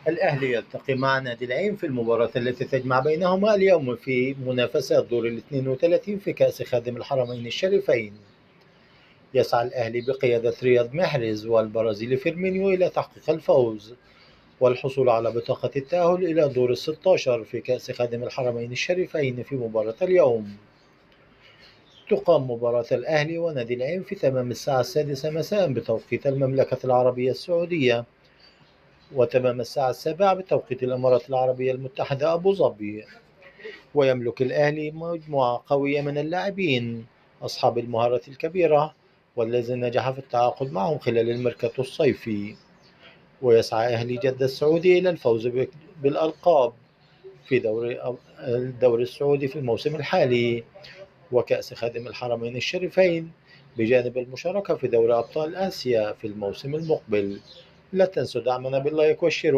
الأهلي يلتقي مع نادي العين في المباراة التي تجمع بينهما اليوم في منافسات دور 32 في كأس خادم الحرمين الشريفين. يسعى الأهلي بقيادة رياض محرز والبرازيلي فيرمينيو إلى تحقيق الفوز والحصول على بطاقة التأهل إلى دور الستاشر في كأس خادم الحرمين الشريفين في مباراة اليوم. تقام مباراة الأهلي ونادي العين في تمام الساعة 6 مساء بتوقيت المملكة العربية السعودية، وتمام الساعة 7 بتوقيت الإمارات العربية المتحدة أبو ظبي. ويملك الأهلي مجموعة قوية من اللاعبين أصحاب المهارات الكبيرة والذين نجح في التعاقد معهم خلال الميركاتو الصيفي. ويسعى أهلي جدة السعودي إلى الفوز بالألقاب في الدوري السعودي في الموسم الحالي وكأس خادم الحرمين الشريفين، بجانب المشاركة في دوري أبطال آسيا في الموسم المقبل. لا تنسوا دعمنا باللايك والشير